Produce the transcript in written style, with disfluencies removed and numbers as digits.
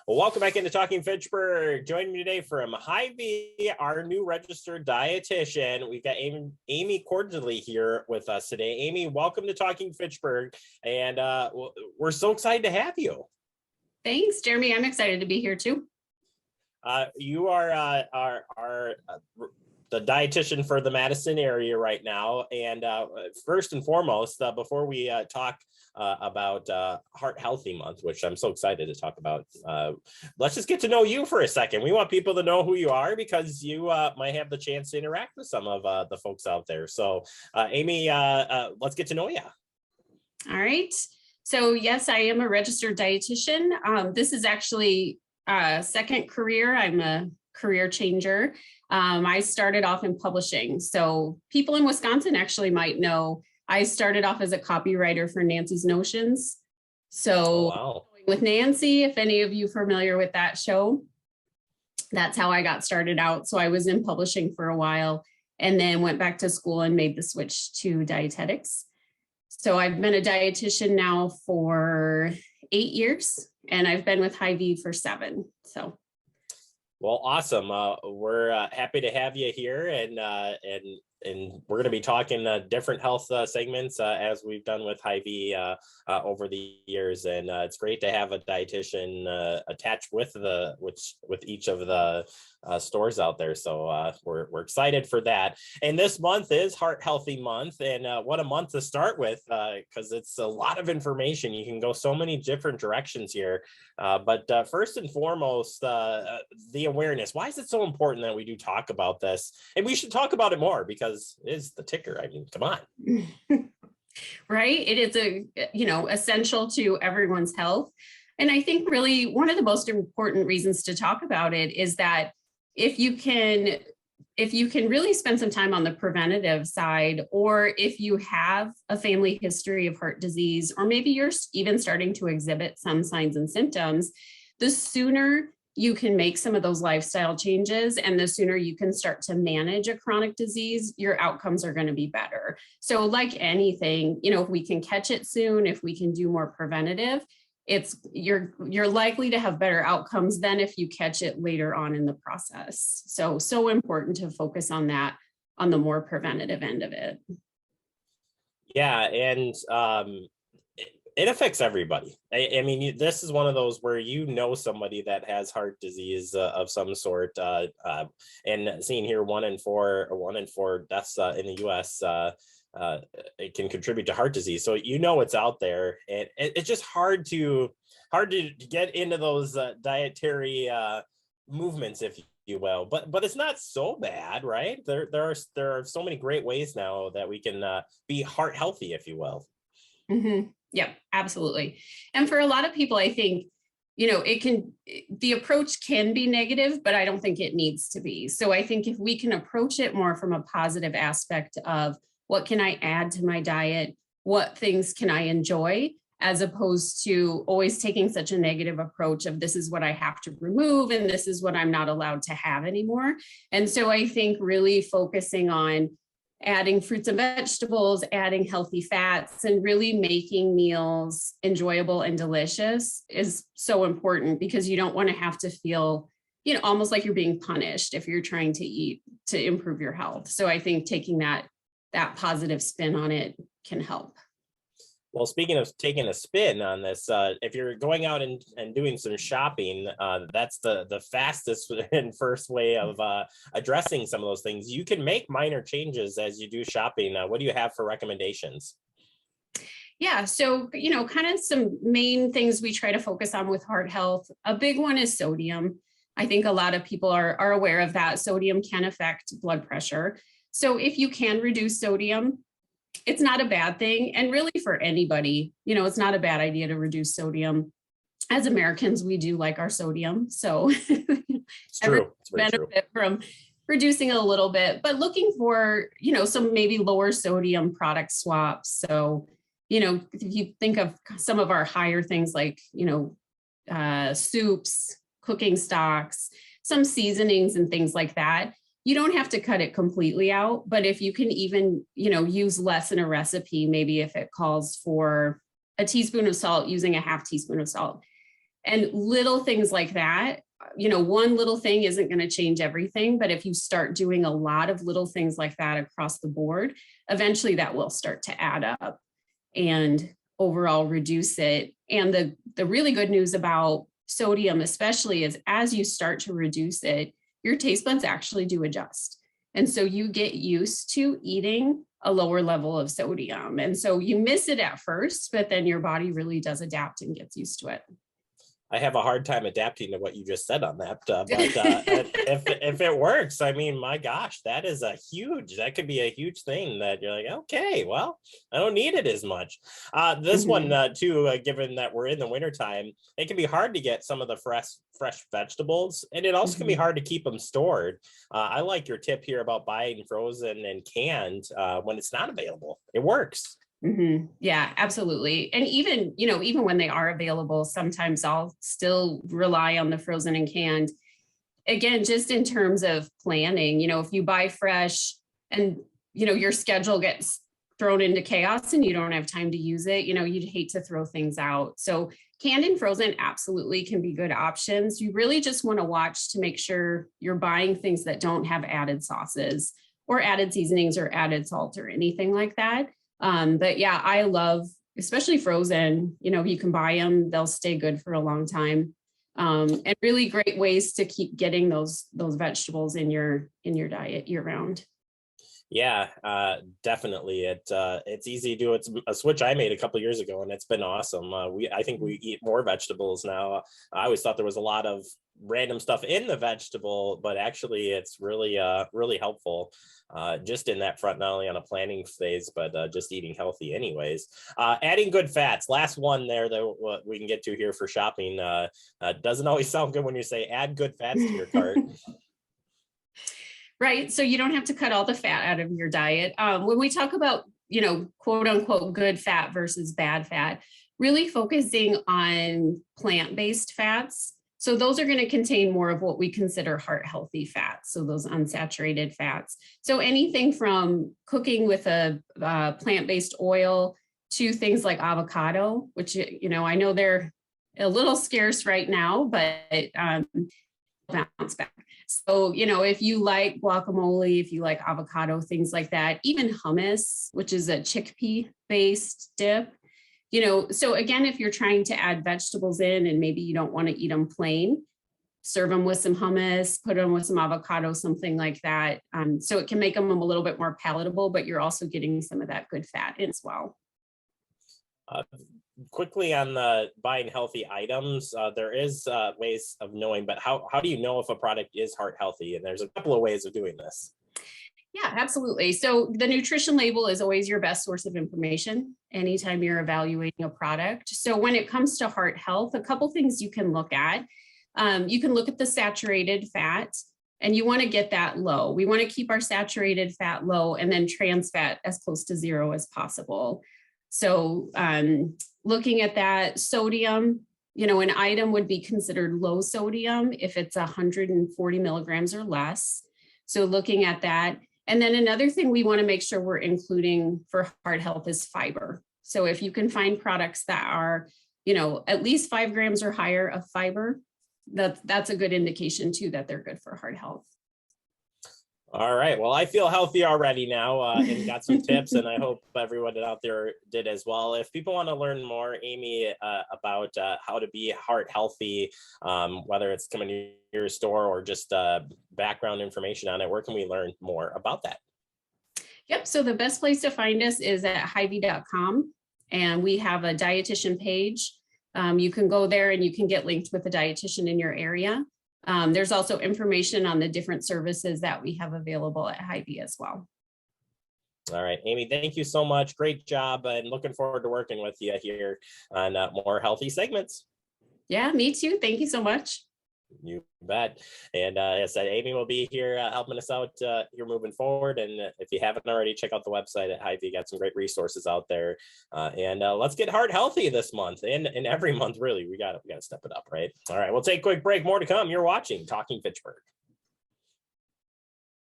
Well, welcome back into Talking Fitchburg. Joining me today from Hy-Vee, our new registered dietitian. We've got Amy Cordsley here with us today. Amy, welcome to Talking Fitchburg, and we're so excited to have you. Thanks, Jeremy. I'm excited to be here too. You are the dietitian for the Madison area right now, and first and foremost, before we talk about Heart Healthy Month, which I'm so excited to talk about, let's just get to know you for a second. We want people to know who you are because you might have the chance to interact with some of the folks out there. So Amy, let's get to know you. All right. So yes, I am a registered dietitian. This is actually a second career. I'm a career changer. I started off in publishing. So people in Wisconsin actually might know I started off as a copywriter for Nancy's Notions. So wow. With Nancy, if any of you are familiar with that show, that's how I got started out. So I was in publishing for a while and then went back to school and made the switch to dietetics. So I've been a dietitian now for 8 years and I've been with Hy-Vee for 7. So. Well, awesome. We're happy to have you here, and we're going to be talking different health segments as we've done with Hy-Vee over the years, and it's great to have a dietitian attached with each of the stores out there. So we're excited for that. And this month is Heart Healthy Month, and what a month to start with because it's a lot of information. You can go so many different directions here. But first and foremost, the awareness. Why is it so important that we do talk about this? And we should talk about it more because it's the ticker. I mean, come on. Right. It is essential to everyone's health. And I think really one of the most important reasons to talk about it is that if you can really spend some time on the preventative side, or if you have a family history of heart disease, or maybe you're even starting to exhibit some signs and symptoms, the sooner you can make some of those lifestyle changes and the sooner you can start to manage a chronic disease, your outcomes are going to be better. So like anything, if we can catch it soon, if we can do more preventative, you're likely to have better outcomes than if you catch it later on in the process. So important to focus on that, on the more preventative end of it. Yeah, and it affects everybody. I mean, this is one of those where somebody that has heart disease of some sort, and seeing here 1 in 4 deaths in the U.S. It can contribute to heart disease. So it's out there, and it's just hard to get into those dietary movements, if you will. But it's not so bad, right? There are so many great ways now that we can be heart healthy, if you will. Mm-hmm. Yeah, absolutely. And for a lot of people, I think, the approach can be negative, but I don't think it needs to be. So I think if we can approach it more from a positive aspect of what can I add to my diet, what things can I enjoy, as opposed to always taking such a negative approach of this is what I have to remove and this is what I'm not allowed to have anymore. And so I think really focusing on adding fruits and vegetables, adding healthy fats, and really making meals enjoyable and delicious is so important, because you don't want to have to feel, almost like you're being punished if you're trying to eat to improve your health. So I think taking that positive spin on it can help. Well, speaking of taking a spin on this, if you're going out and doing some shopping, that's the fastest and first way of addressing some of those things. You can make minor changes as you do shopping. What do you have for recommendations? Yeah, so, kind of some main things we try to focus on with heart health. A big one is sodium. I think a lot of people are aware of that. Sodium can affect blood pressure. So if you can reduce sodium, it's not a bad thing. And really for anybody, it's not a bad idea to reduce sodium. As Americans, we do like our sodium. So it's true. It's benefit from reducing a little bit, but looking for, some maybe lower sodium product swaps. So, if you think of some of our higher things like, soups, cooking stocks, some seasonings and things like that, you don't have to cut it completely out, but if you can even, use less in a recipe, maybe if it calls for a teaspoon of salt, using a half teaspoon of salt. And little things like that, one little thing isn't going to change everything, but if you start doing a lot of little things like that across the board, eventually that will start to add up and overall reduce it. And the really good news about sodium especially is as you start to reduce it, your taste buds actually do adjust. And so you get used to eating a lower level of sodium. And so you miss it at first, but then your body really does adapt and gets used to it. I have a hard time adapting to what you just said on that, but if it works, I mean, my gosh, that could be a huge thing that you're like, okay, well, I don't need it as much. This one too, given that we're in the wintertime, it can be hard to get some of the fresh vegetables, and it also can be hard to keep them stored. I like your tip here about buying frozen and canned when it's not available. It works. Yeah, absolutely. And even when they are available, sometimes I'll still rely on the frozen and canned. Again, just in terms of planning, if you buy fresh and, your schedule gets thrown into chaos and you don't have time to use it, you'd hate to throw things out. So canned and frozen absolutely can be good options. You really just want to watch to make sure you're buying things that don't have added sauces or added seasonings or added salt or anything like that. But yeah, I love, especially frozen, you can buy them, they'll stay good for a long time. And really great ways to keep getting those vegetables in your diet year round. Yeah, definitely. It's easy to do. It's a switch I made a couple of years ago, and it's been awesome. I think we eat more vegetables now. I always thought there was a lot of random stuff in the vegetable, but actually it's really helpful just in that front, not only on a planning phase, but just eating healthy anyways. Adding good fats, last one there that we can get to here for shopping. Doesn't always sound good when you say add good fats to your cart. Right. So you don't have to cut all the fat out of your diet. When we talk about, quote unquote, good fat versus bad fat, really focusing on plant-based fats. So those are going to contain more of what we consider heart healthy fats. So those unsaturated fats. So anything from cooking with a plant-based oil to things like avocado, which, I know they're a little scarce right now, but bounce back. So, if you like guacamole, if you like avocado, things like that, even hummus, which is a chickpea based dip, so again, if you're trying to add vegetables in and maybe you don't want to eat them plain, serve them with some hummus, put them with some avocado, something like that. So it can make them a little bit more palatable, but you're also getting some of that good fat in as well. Quickly on the buying healthy items, there is ways of knowing, but how do you know if a product is heart healthy? And there's a couple of ways of doing this. Yeah, absolutely. So the nutrition label is always your best source of information anytime you're evaluating a product. So when it comes to heart health, a couple things you can look at. You can look at the saturated fat, and you want to get that low. We want to keep our saturated fat low and then trans fat as close to zero as possible. So looking at that, sodium, an item would be considered low sodium if it's 140 milligrams or less. So looking at that. And then another thing we want to make sure we're including for heart health is fiber. So if you can find products that are, at least 5 grams or higher of fiber, that's a good indication too that they're good for heart health. All right. Well, I feel healthy already now and got some tips, and I hope everyone out there did as well. If people want to learn more, Amy, about how to be heart healthy, whether it's coming to your store or just background information on it, where can we learn more about that? Yep. So the best place to find us is at Hy-Vee.com, and we have a dietitian page. You can go there and you can get linked with a dietitian in your area. There's also information on the different services that we have available at Hy-Vee as well. All right, Amy, thank you so much. Great job, and looking forward to working with you here on more healthy segments. Yeah, me too. Thank you so much. You bet. And as I said, Amy will be here helping us out here moving forward. And if you haven't already, check out the website at Hy-Vee. Got some great resources out there. And let's get heart healthy this month and every month, really. We got to step it up, right? All right, we'll take a quick break. More to come. You're watching Talking Fitchburg.